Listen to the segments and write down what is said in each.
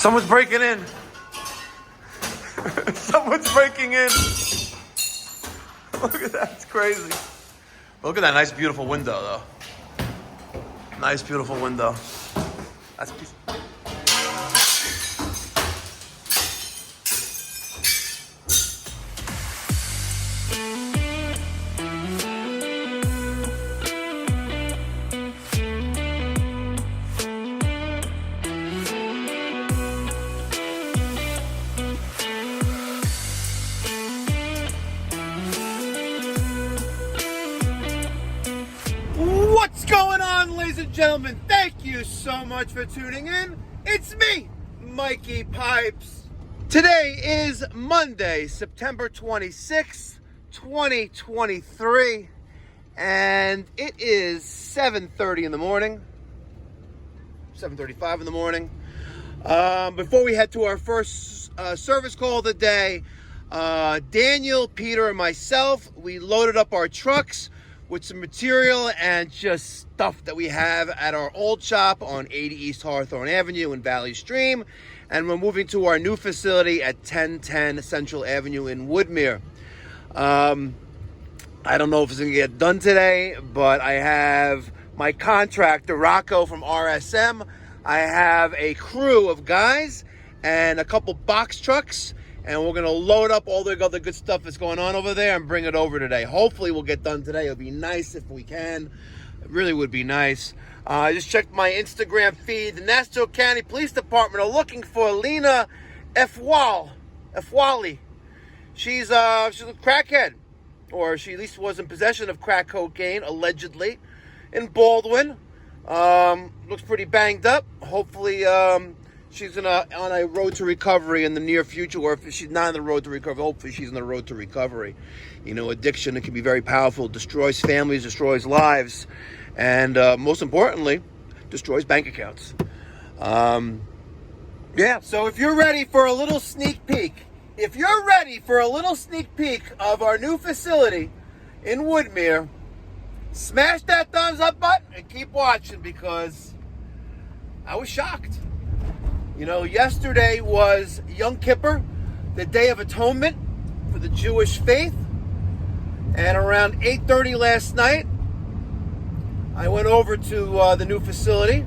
Someone's breaking in. Someone's breaking in. Look at that, it's crazy. Look at that nice, beautiful window, though. Nice, beautiful window. That's What's going on, ladies and gentlemen? Thank you so much for tuning in. It's me, Mikey Pipes. Today is Monday, September 26th, 2023, and it is 7:30 in the morning, 7:35 in the morning. Before we head to our first service call of the day, Daniel, Peter, and myself, we loaded up our trucks with some material and just stuff that we have at our old shop on 80 East Hawthorne Avenue in Valley Stream. And we're moving to our new facility at 1010 Central Avenue in Woodmere. I don't know if it's gonna get done today, but I have my contractor, Rocco from RSM. I have a crew of guys and a couple box trucks, and we're gonna load up all the other good stuff that's going on over there and bring it over today. Hopefully we'll get done today. It'll be nice if we can. It really would be nice. I just checked my Instagram feed. The Nassau County Police Department are looking for Lena Efwali. She's a crackhead, or she at least was in possession of crack cocaine, allegedly, in Baldwin. Looks pretty banged up. Hopefully, she's on a road to recovery in the near future, or if she's not on the road to recovery, hopefully she's on the road to recovery. You know, addiction, it can be very powerful, destroys families, destroys lives, and most importantly, destroys bank accounts. Yeah, so if you're ready for a little sneak peek, of our new facility in Woodmere, smash that thumbs up button and keep watching, because I was shocked. You know, yesterday was Yom Kippur, the Day of Atonement for the Jewish faith. And around 8:30 last night, I went over to the new facility,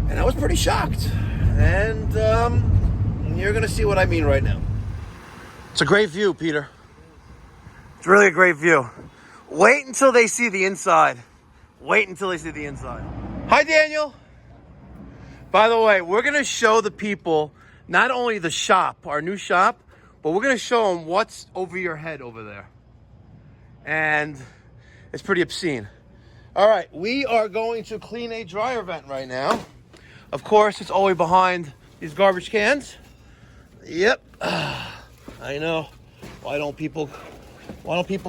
and I was pretty shocked. And you're going to see what I mean right now. It's a great view, Peter. It's really a great view. Wait until they see the inside. Hi, Daniel. By the way, we're going to show the people not only the shop, our new shop, but we're going to show them what's over your head over there. And it's pretty obscene. All right, we are going to clean a dryer vent right now. Of course, it's always behind these garbage cans. Yep, I know. Why don't people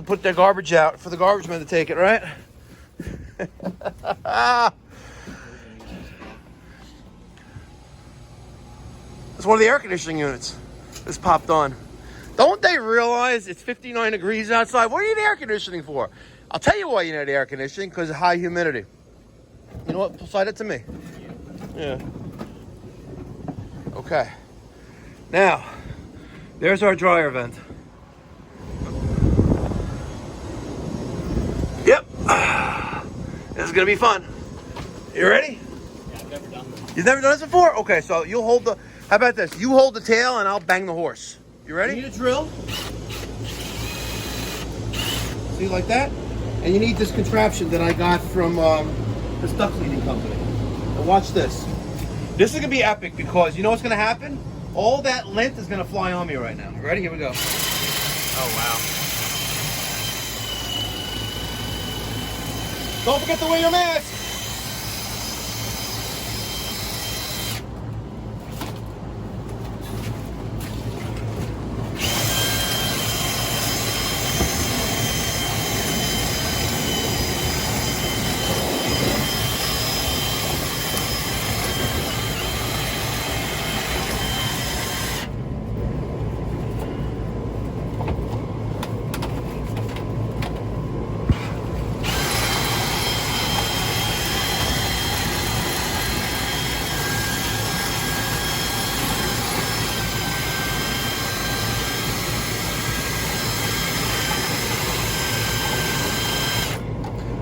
put their garbage out for the garbage men to take it, right? It's one of the air conditioning units. This popped on. Don't they realize it's 59 degrees outside? What do you need air conditioning for? I'll tell you why you need air conditioning, because of high humidity. You know what? Slide it to me. Yeah. Okay. Now, there's our dryer vent. Yep. This is going to be fun. You ready? Yeah, I've never done this. You've never done this before? Okay, so you'll hold the... How about this? You hold the tail and I'll bang the horse. You ready? You need a drill. See, like that? And you need this contraption that I got from the stuff cleaning company. Now watch this. This is going to be epic, because you know what's going to happen? All that lint is going to fly on me right now. You ready? Here we go. Oh, wow. Don't forget to wear your mask.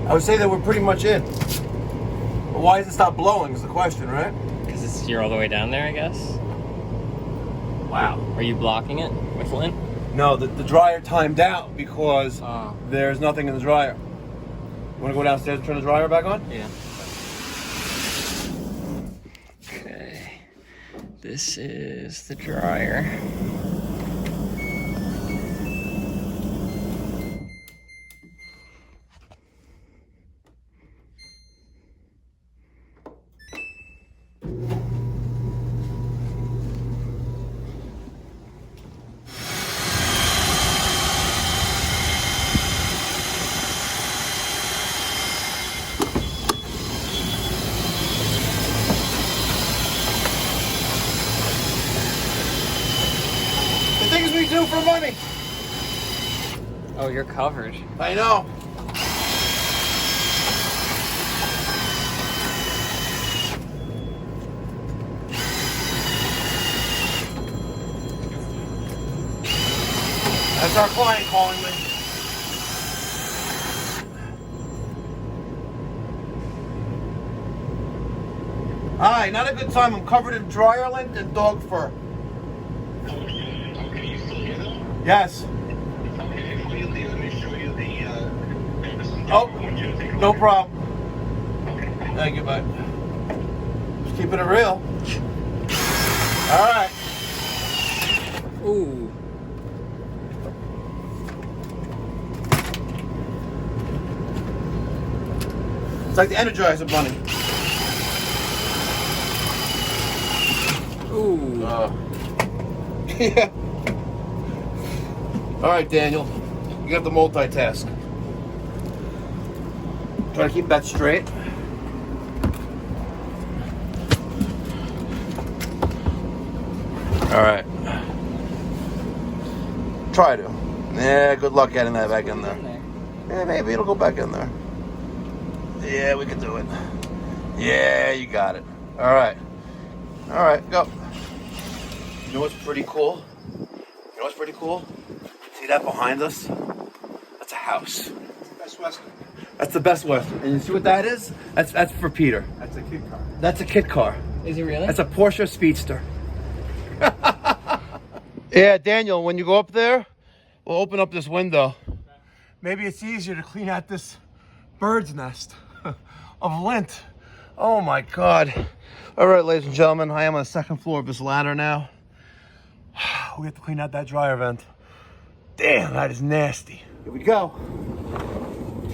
I would say that we're pretty much in. But why does it stop blowing is the question, right? Because you're all the way down there, I guess. Wow. Are you blocking it with lint? No, the dryer timed out because there's nothing in the dryer. You want to go downstairs and turn the dryer back on? Yeah. Okay. This is the dryer. Things we do for money. Oh, you're covered. I know. That's our client calling me. Hi, not a good time. I'm covered in dryer lint and dog fur. Okay, you still here though? Yes. Okay, before you leave, let me show you the Oh, no problem. Okay. Thank you, bud. Just keeping it real. All right. Ooh. It's like the Energizer Bunny. Ooh. Yeah. All right, Daniel. You have to multitask. Try to keep that straight. All right. Try to. Yeah, good luck getting that back in there. Yeah, maybe it'll go back in there. Yeah, we can do it. Yeah, you got it. All right. All right, go. You know what's pretty cool? You know what's pretty cool? See that behind us? That's a house. Best West. That's the Best Western. And you see what that is? That's for Peter. That's a kid car. That's a kit car. Is it really? That's a Porsche Speedster. Yeah, Daniel, when you go up there, we'll open up this window. Maybe it's easier to clean out this bird's nest of lint. Oh my God. All right, ladies and gentlemen, I am on the second floor of this ladder now. We have to clean out that dryer vent. Damn, that is nasty. Here we go.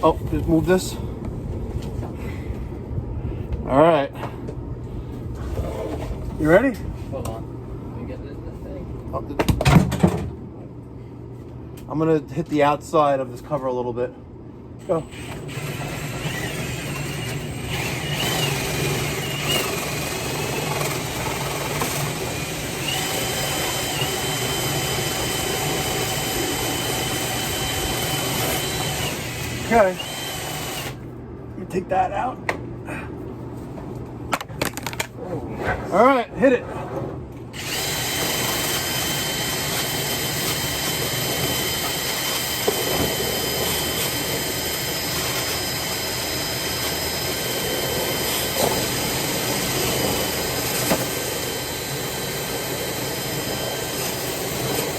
Oh, just move this. All right. You ready? Hold on. Let me get the thing. I'm gonna hit the outside of this cover a little bit. Go. Okay. Let me take that out. All right, hit it.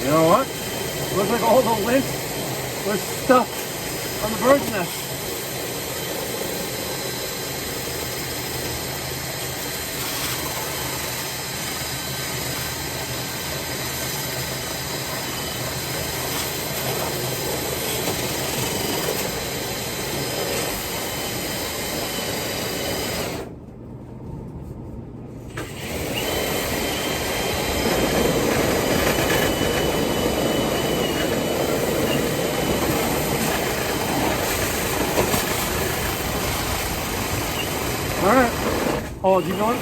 You know what? Looks like all the lint was stuck on the bird's nest. All right. Oh, you going?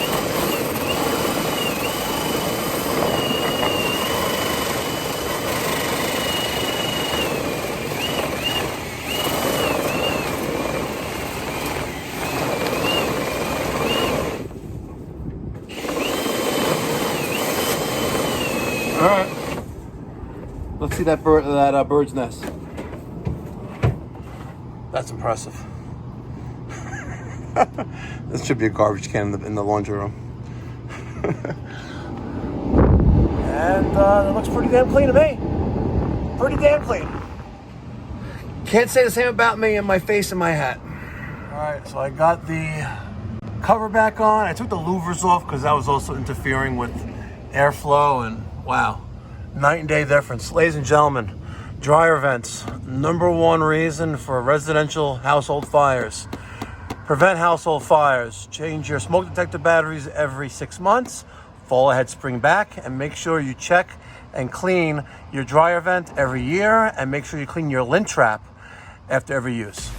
All right. Let's see that bird's nest. That's impressive. This should be a garbage can in the laundry room. And it looks pretty damn clean to me. Pretty damn clean. Can't say the same about me and my face and my hat. All right, so I got the cover back on. I took the louvers off because that was also interfering with airflow, and wow, night and day difference. Ladies and gentlemen, dryer vents, #1 reason for residential household fires. Prevent household fires. Change your smoke detector batteries every 6 months. Fall ahead, spring back, and make sure you check and clean your dryer vent every year, and make sure you clean your lint trap after every use.